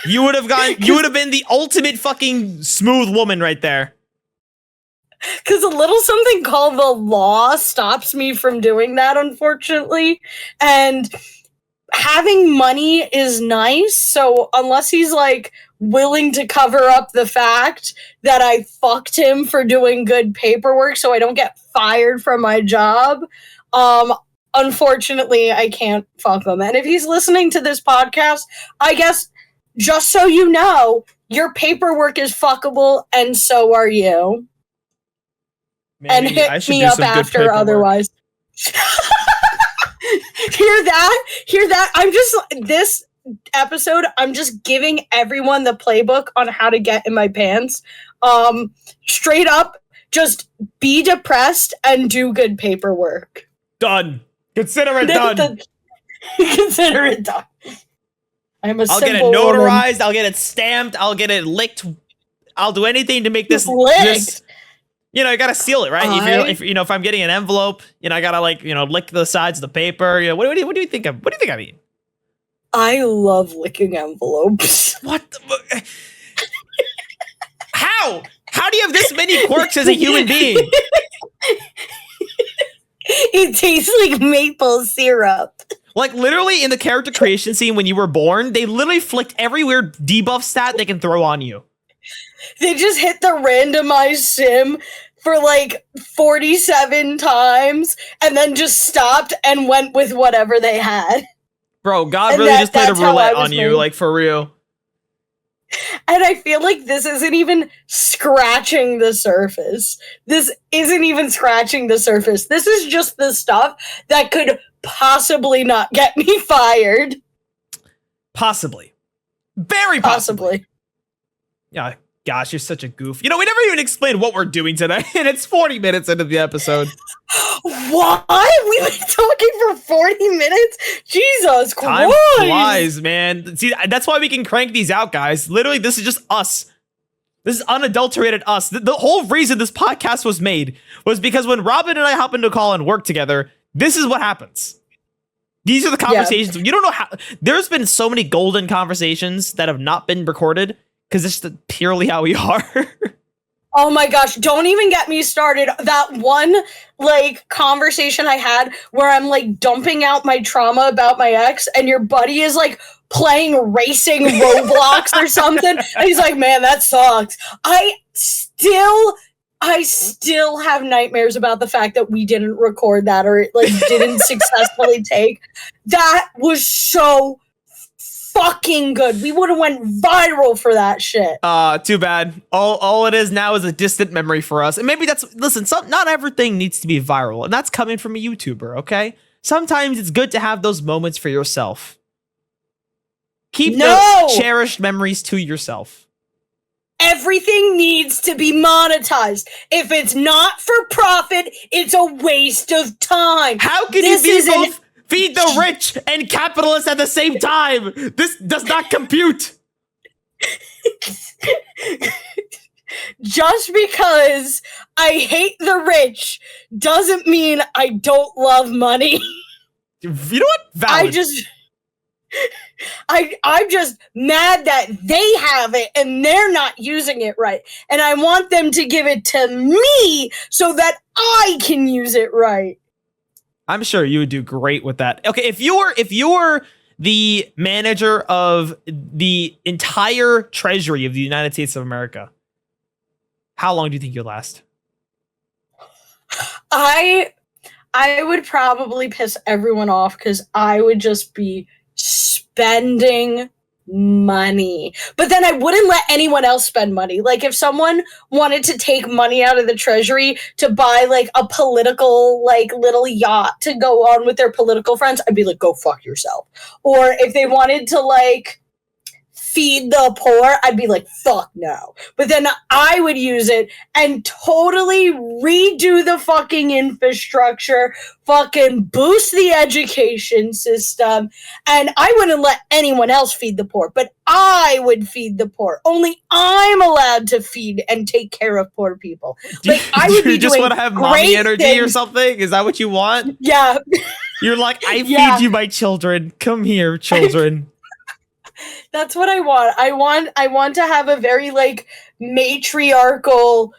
You would have been the ultimate fucking smooth woman right there. Because a little something called the law stops me from doing that, unfortunately. And having money is nice. So unless he's like willing to cover up the fact that I fucked him for doing good paperwork so I don't get fired from my job, unfortunately, I can't fuck him. And if he's listening to this podcast, I guess just so you know, your paperwork is fuckable and so are you. Maybe and hit me up after otherwise. Hear that? This episode, I'm just giving everyone the playbook on how to get in my pants. Straight up, just be depressed and do good paperwork. Done. Consider it done. Consider it done. I'll get it notarized. Woman. I'll get it stamped. I'll get it licked. I'll do anything to make this licked. You know, you gotta seal it, right? If I'm getting an envelope, I gotta lick the sides of the paper. What do you think? What do you think I mean? I love licking envelopes. What? How? How do you have this many quirks as a human being? It tastes like maple syrup. Like, literally, in the character creation scene when you were born, they literally flicked every weird debuff stat they can throw on you. They just hit the randomized sim for like 47 times and then just stopped and went with whatever they had. Bro, God really just played a roulette on you, like, for real. And I feel like this isn't even scratching the surface. This isn't even scratching the surface. This is just the stuff that could possibly not get me fired. Possibly. Very possibly. Yeah, gosh, you're such a goof. We never even explained what we're doing today, and it's 40 minutes into the episode. What? We've been talking for 40 minutes? Jesus Christ. Time flies, man. See, that's why we can crank these out, guys. Literally, this is just us. This is unadulterated us. The whole reason this podcast was made was because when Robyn and I hop into a call and work together, this is what happens. These are the conversations. Yeah. You don't know how. There's been so many golden conversations that have not been recorded because it's purely how we are. Oh my gosh, don't even get me started. That one, conversation I had where I'm, dumping out my trauma about my ex, and your buddy is, playing racing Roblox or something, and he's like, man, that sucks. I still have nightmares about the fact that we didn't record that or it, didn't successfully take. That was so fucking good. We would have went viral for that shit. Too bad. All it is now is a distant memory for us. And maybe not everything needs to be viral. And that's coming from a YouTuber, okay? Sometimes it's good to have those moments for yourself. Keep the cherished memories to yourself. Everything needs to be monetized. If it's not for profit, it's a waste of time. How can you be both feed the rich and capitalists at the same time? This does not compute. Just because I hate the rich doesn't mean I don't love money. You know what? Valid. I'm just mad that they have it and they're not using it right. And I want them to give it to me so that I can use it right. I'm sure you would do great with that. Okay, if you were the manager of the entire treasury of the United States of America, how long do you think you'd last? I would probably piss everyone off because I would just be spending money. But then I wouldn't let anyone else spend money. Like if someone wanted to take money out of the treasury to buy like a political like little yacht to go on with their political friends, I'd be like, go fuck yourself. Or if they wanted to like feed the poor, I'd be like, fuck no. But then I would use it and totally redo the fucking infrastructure, fucking boost the education system, and I wouldn't let anyone else feed the poor, but I would feed the poor. Only I'm allowed to feed and take care of poor people. Like I would You just want to have mommy energy things. or something? Is that what you want? Yeah. You're like, I feed you my children. Come here, children. That's what I want. I want to have a very like matriarchal,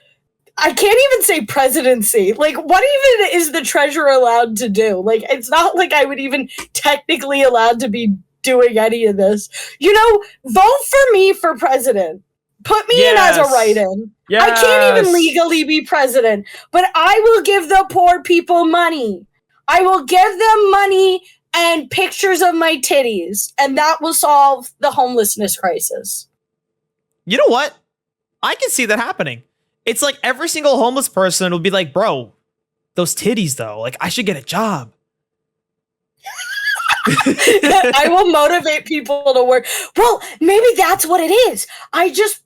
I can't even say presidency. Like what even is the treasurer allowed to do? Like it's not like I would even technically allowed to be doing any of this. You know, vote for me for president. Put me in as a write-in. Yes. I can't even legally be president, but I will give the poor people money. I will give them money and pictures of my titties, and that will solve the homelessness crisis. You know what? I can see that happening. It's like every single homeless person will be like, bro, those titties though, like I should get a job. I will motivate people to work. Well, maybe that's what it is. I just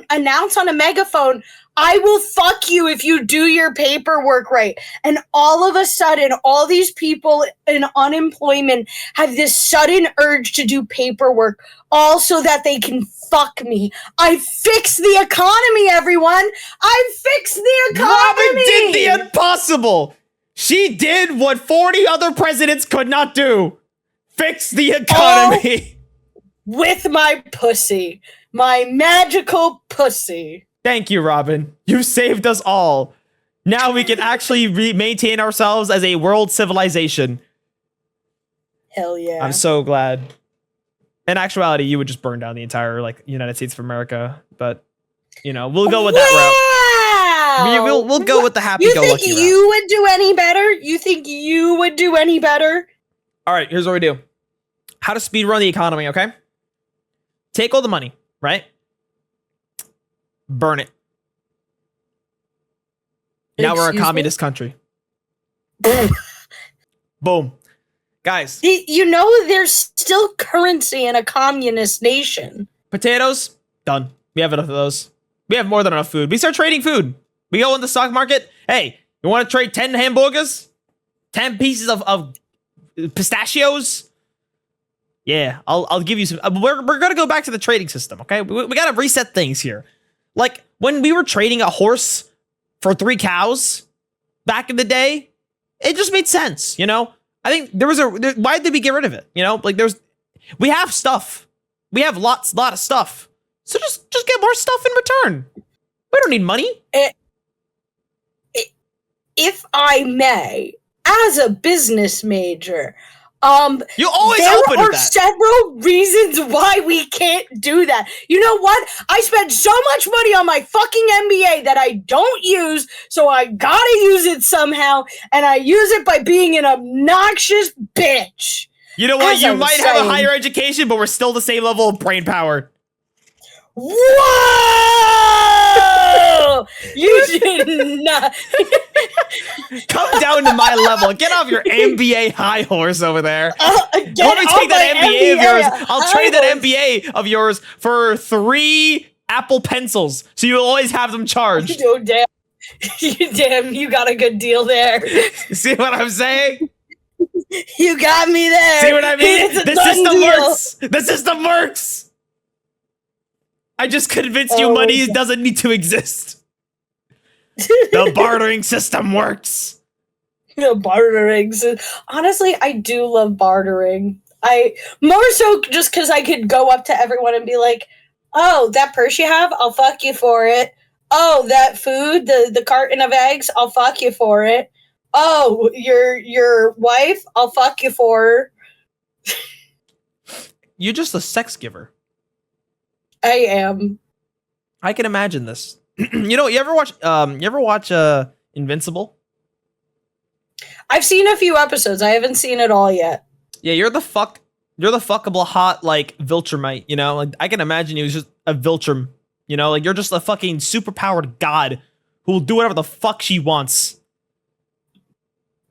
announce on a megaphone, I will fuck you if you do your paperwork right. And all of a sudden, all these people in unemployment have this sudden urge to do paperwork, all so that they can fuck me. I fixed the economy, everyone. I fixed the economy. Robyn did the impossible. She did what 40 other presidents could not do. Fix the economy. With my pussy. My magical pussy. Thank you, Robyn. You saved us all. Now we can actually maintain ourselves as a world civilization. Hell yeah. I'm so glad. In actuality, you would just burn down the entire like United States of America. But, you know, we'll go with that route. We'll go with the happy-go-lucky route. You think you would do any better? You think you would do any better? All right, here's what we do. How to speedrun the economy, okay? Take all the money, right? Burn it. Now we're a communist country. Boom. Guys. You know there's still currency in a communist nation. Potatoes, done. We have enough of those. We have more than enough food. We start trading food. We go in the stock market. Hey, you want to trade 10 hamburgers? 10 pieces of pistachios? Yeah, I'll give you some. We're going to go back to the trading system, okay? We got to reset things here. Like, when we were trading a horse for 3 cows back in the day, it just made sense, you know? I think why did we get rid of it? You know, like we have stuff. We have lot of stuff. So just get more stuff in return. We don't need money. If I may, as a business major, you always there open are that. several reasons why we can't do that. You know what? I spend so much money on my fucking MBA that I don't use, so I gotta use it somehow, and I use it by being an obnoxious bitch. You know what? You might have a higher education, but we're still the same level of brain power. Whoa! You did not. Come down to my level. Get off your MBA high horse over there. Let me take that MBA of yours. I'll trade that MBA of yours for 3 Apple pencils, so you'll always have them charged. Oh, damn. You got a good deal there. See what I'm saying? You got me there. See what I mean? The system works. The system works. I just convinced you money doesn't need to exist. The bartering system works. The bartering. Honestly, I do love bartering. More so just because I could go up to everyone and be like, oh, that purse you have? I'll fuck you for it. Oh, that food, the carton of eggs? I'll fuck you for it. Oh, your wife? I'll fuck you for her. You're just a sex giver. I am. I can imagine this. You know, you ever watch Invincible? I've seen a few episodes. I haven't seen it all yet. Yeah, you're the fuckable hot like Viltrumite, you know? Like I can imagine you as just a Viltrum, you know? Like you're just a fucking superpowered god who will do whatever the fuck she wants.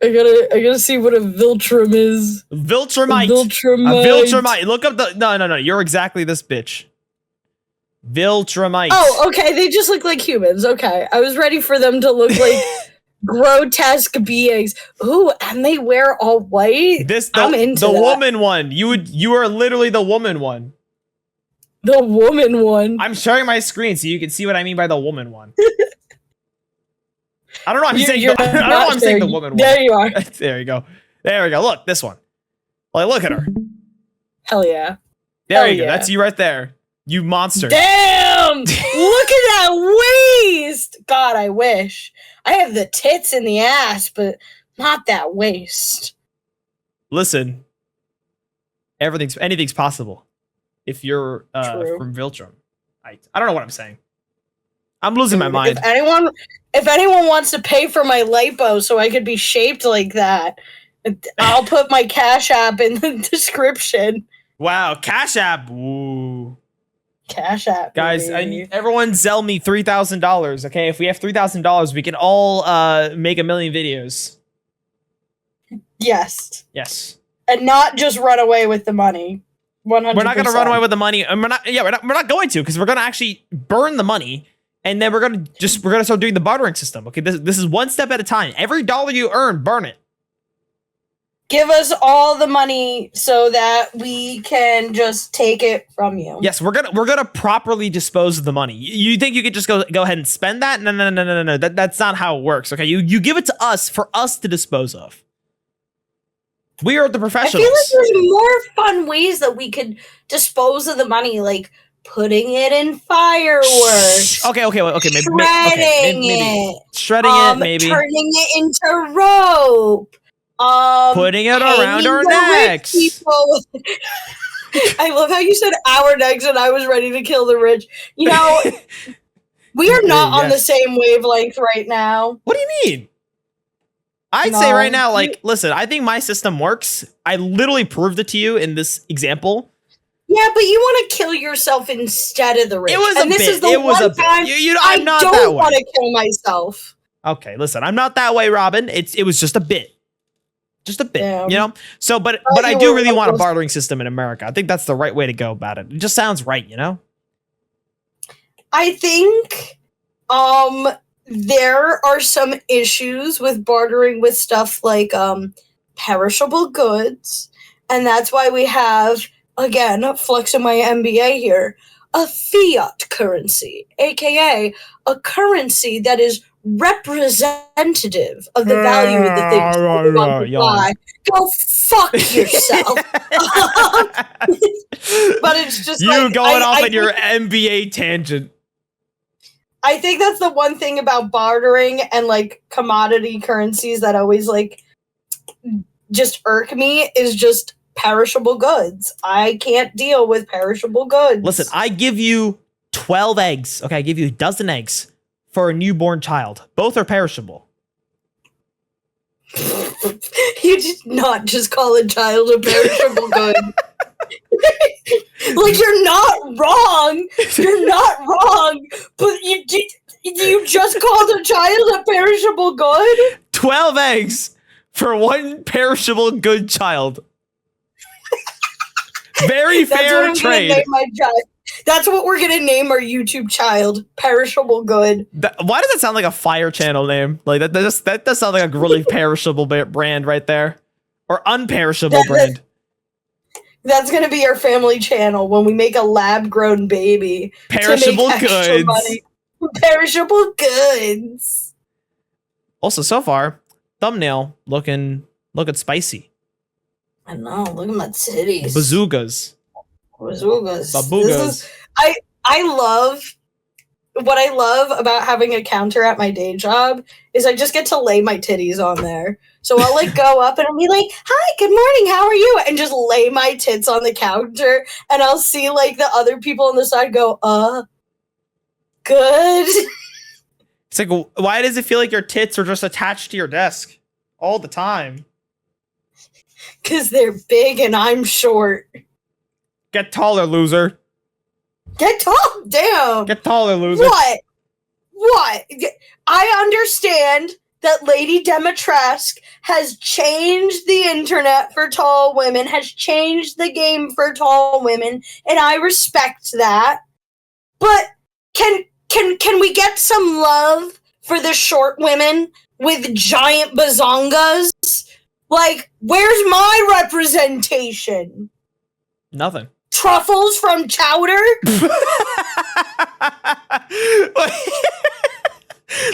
I gotta see what a Viltrum is. Viltrumite. A Viltrumite. Look up the no. You're exactly this bitch. Viltrumite. Oh, okay. They just look like humans. Okay, I was ready for them to look like grotesque beings. Ooh, and they wear all white. I'm into the that. woman one. You are literally the woman one. The woman one. I'm sharing my screen so you can see what I mean by the woman one. I don't know. I'm saying the woman one. There you are. There you go. There we go. Look, this one. Like, look at her. Hell yeah. There you go. That's you right there. You monster. Damn! Look at that waist! God, I wish. I have the tits and the ass, but not that waist. Listen. Anything's possible. If you're from Viltrum. I don't know what I'm saying. I'm losing my mind. If anyone wants to pay for my lipo so I could be shaped like that, I'll put my Cash App in the description. Wow, Cash App. Ooh. Cash App. Guys, I need everyone Zell me $3,000, okay? If we have $3,000, we can all make 1 million videos. Yes. Yes. And not just run away with the money. 100%. We're not going to run away with the money. And we're not going to, because we're going to actually burn the money. And then we're gonna start doing the bartering system. Okay, this is one step at a time. Every dollar you earn, burn it. Give us all the money so that we can just take it from you. Yes, we're gonna properly dispose of the money. You think you could just go ahead and spend that? No. That's not how it works. Okay, you give it to us for us to dispose of. We are the professionals. I feel like there's more fun ways that we could dispose of the money, like putting it in fireworks. Okay. Maybe shredding it. Maybe turning it into rope. Putting it around our necks. I love how you said our necks, and I was ready to kill the rich. You know, we are not on the same wavelength right now. What do you mean? I'd say right now, like, listen, I think my system works. I literally proved it to you in this example. Yeah, but you want to kill yourself instead of the rich. It was a bit. This is the one time I'm not that way. I don't want to kill myself. Okay, listen, I'm not that way, Robyn. It was just a bit. Just a bit, you know? So, but I do really want a bartering system in America. I think that's the right way to go about it. It just sounds right, you know? I think there are some issues with bartering with stuff like perishable goods. And that's why we have, again, flexing my MBA here, a fiat currency, aka a currency that is representative of the value of the things you want to buy. Go fuck yourself. But it's just you like, going off on your MBA tangent. I think that's the one thing about bartering and like commodity currencies that always like just irk me is just perishable goods. I can't deal with perishable goods. Listen, I give you 12 eggs. Okay, I give you a dozen eggs for a newborn child. Both are perishable. You did not just call a child a perishable good. Like, you're not wrong. You're not wrong. But you just called a child a perishable good? 12 eggs for one perishable good child. Very fair trade. That's what we're gonna name our YouTube child. Perishable good. Why does that sound like a Fire Channel name? Like that does sound like a really perishable brand right there, or unperishable brand. That's gonna be our family channel when we make a lab-grown baby. Perishable goods. Perishable goods. Also, so far, thumbnail looking spicy. I know. Look at my titties. Bazookas. Baboogas. I love what I love about having a counter at my day job is I just get to lay my titties on there. So I'll like go up and I'll be like, "Hi, good morning, how are you?" and just lay my tits on the counter, and I'll see like the other people on the side go, good." It's like, why does it feel like your tits are just attached to your desk? all the time. Because they're big and I'm short. Get taller, loser. Get tall? Damn. Get taller, loser. What? I understand that Lady Demetresque has changed the internet for tall women, has changed the game for tall women, and I respect that. But can we get some love for the short women with giant bazongas? Like, where's my representation? Nothing. Truffles from Chowder?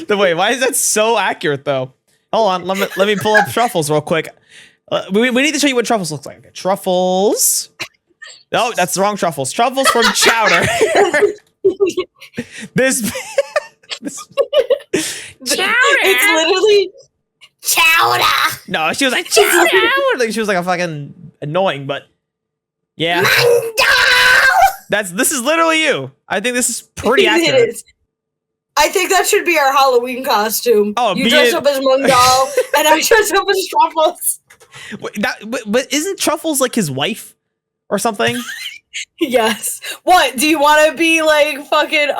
Wait, why is that so accurate though? Hold on, let me pull up truffles real quick. We need to show you what truffles looks like. Okay, truffles. Oh, that's the wrong truffles. Truffles from Chowder. this Chowder. It's literally Chowder. No, she was like Chowder. Like she was like a fucking annoying, but yeah. This is literally you. I think this is pretty accurate. It is. I think that should be our Halloween costume. Oh, you dress up as Mungal, and I dress up as Truffles. But isn't Truffles like his wife or something? Yes. What? Do you want to be like fucking...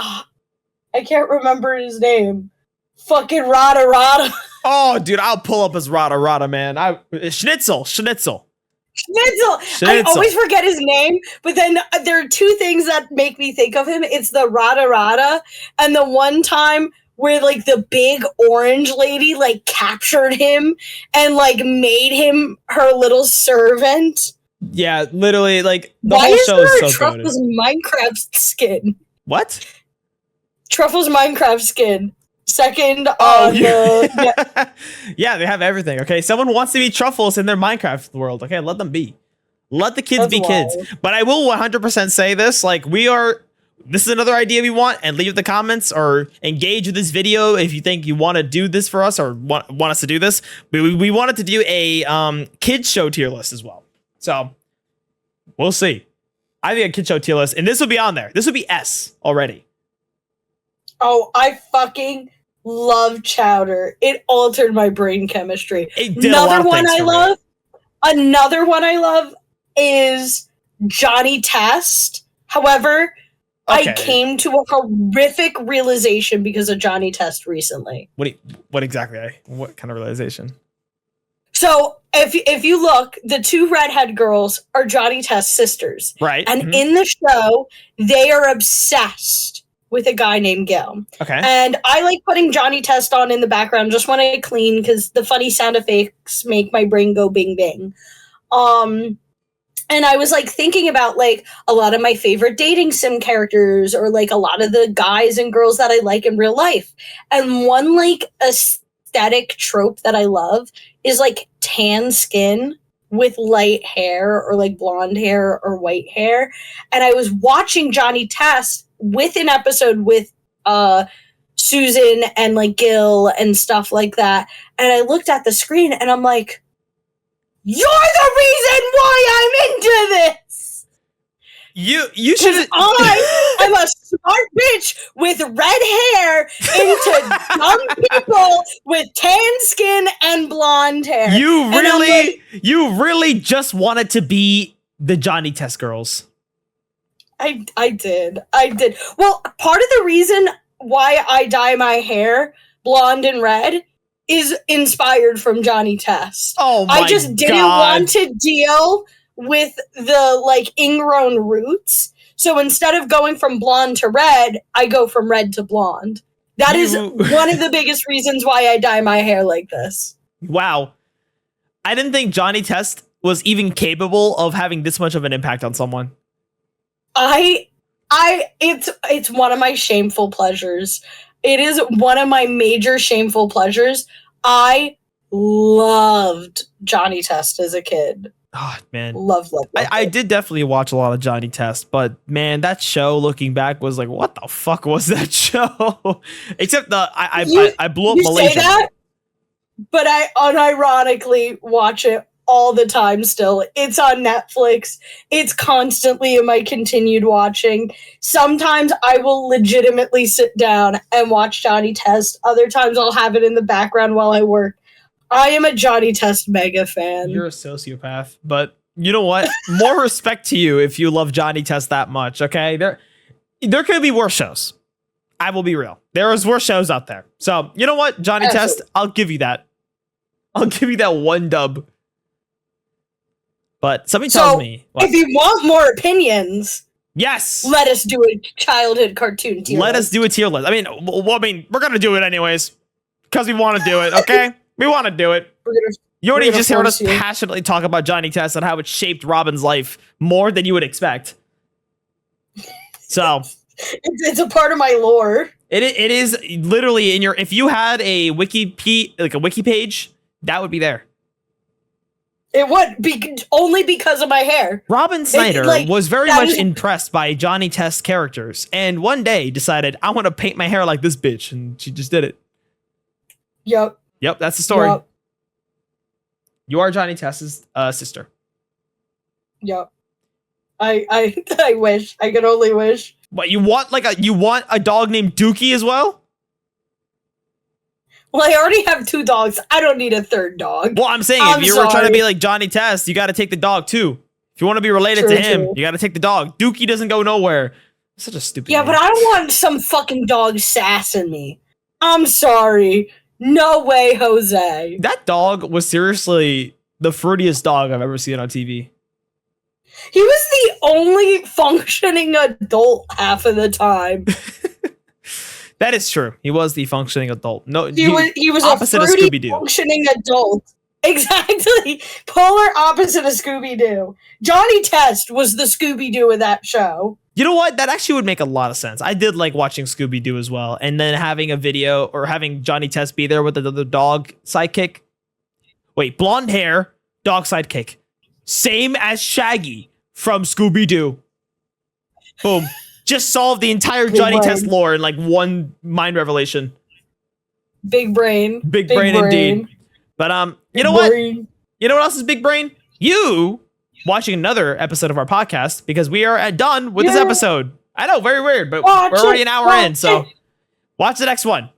I can't remember his name. Fucking Rada Rada. Oh, dude, I'll pull up his Rada Rada, man. Schnitzel. I always forget his name, but then there are two things that make me think of him. It's the Rada Rada, and the one time where like the big orange lady like captured him and like made him her little servant. Yeah, literally, like the Why whole is show there is a so Truffles good. Minecraft skin? What? Truffles Minecraft skin. Second Oh, on yeah. Yeah, they have everything. Okay, someone wants to be Truffles in their Minecraft world. Okay, let them be. Let the kids be kids. But I will 100% say this: like this is another idea we want, and leave the comments or engage with this video if you think you want to do this for us or want us to do this. We wanted to do a kids show tier list as well. So we'll see. I think a kids show tier list, and this will be on there. This will be S already. Oh, I fucking love Chowder. It altered my brain chemistry. Another one I love is Johnny Test. However, okay. I came to a horrific realization because of Johnny Test recently. What exactly? What kind of realization? So if you look, the two redhead girls are Johnny Test's sisters. Right. And in the show, they are obsessed with a guy named Gil. Okay. And I like putting Johnny Test on in the background just when I clean because the funny sound effects make my brain go bing bing. And I was like thinking about like a lot of my favorite dating sim characters or like a lot of the guys and girls that I like in real life. And one like aesthetic trope that I love is like tan skin with light hair or like blonde hair or white hair. And I was watching Johnny Test with an episode with Susan and like Gil and stuff like that. And I looked at the screen and I'm like, you're the reason why I'm into this. You should. I am a smart bitch with red hair into dumb people with tan skin and blonde hair. You really just wanted to be the Johnny Test girls. I did. Well, part of the reason why I dye my hair blonde and red is inspired from Johnny Test. Oh my God. I just didn't want to deal with the like ingrown roots. So instead of going from blonde to red, I go from red to blonde. That is one of the biggest reasons why I dye my hair like this. Wow. I didn't think Johnny Test was even capable of having this much of an impact on someone. It's one of my shameful pleasures. It is one of my major shameful pleasures. I loved Johnny Test as a kid. Oh, man. Love. I did definitely watch a lot of Johnny Test, but man, that show looking back was like, what the fuck was that show? Except I blew up Malaysia. Say that, but I unironically watch it all the time still. It's on Netflix. It's constantly in my continued watching. Sometimes I will legitimately sit down and watch Johnny Test. Other times I'll have it in the background while I work. I am a Johnny Test mega fan. You're a sociopath, but you know what? More respect to you if you love Johnny Test that much, okay? There could be worse shows. I will be real. There is worse shows out there. So, you know what? Johnny Test, I'll give you that. I'll give you that one dub. But something tells me... If you want more opinions... Yes! Let us do a childhood cartoon tier list. Let us do a tier list. I mean, we're going to do it anyways. Because we want to do it, okay? We want to do it. You already just heard us passionately talk about Johnny Test and how it shaped Robyn's life more than you would expect. So... It's a part of my lore. It is literally in your... If you had a wiki page, that would be there. It would be only because of my hair. Robyn Snyder was very much impressed by Johnny Test's characters, and one day decided, I want to paint my hair like this bitch, and she just did it. Yep. Yep, that's the story. Yep. You are Johnny Test's sister. Yep. I wish. I could only wish. What, you want a dog named Dookie as well? Well, I already have 2 dogs. I don't need a 3rd dog. Well, I'm saying if you were trying to be like Johnny Test, you got to take the dog too. If you want to be related to him, you got to take the dog. Dookie doesn't go nowhere. Such a stupid name. But I don't want some fucking dog sassing me. I'm sorry. No way, Jose. That dog was seriously the fruitiest dog I've ever seen on TV. He was the only functioning adult half of the time. That is true. He was the functioning adult. No, he was opposite of Scooby-Doo. Functioning adult. Exactly. Polar opposite of Scooby-Doo. Johnny Test was the Scooby-Doo of that show. You know what? That actually would make a lot of sense. I did like watching Scooby-Doo as well. And then having a video or having Johnny Test be there with the dog sidekick. Wait, blonde hair, dog sidekick. Same as Shaggy from Scooby-Doo. Boom. Just solved the entire Johnny Test lore in like one mind revelation. Big brain. Big brain indeed. But you know what? You know what else is big brain? You watching another episode of our podcast because we are done with this episode. I know, very weird, but we're already an hour in, so watch the next one.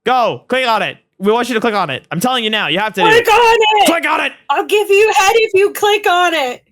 Go, click on it. We want you to click on it. I'm telling you now, you have to click on it. Click on it. I'll give you head if you click on it.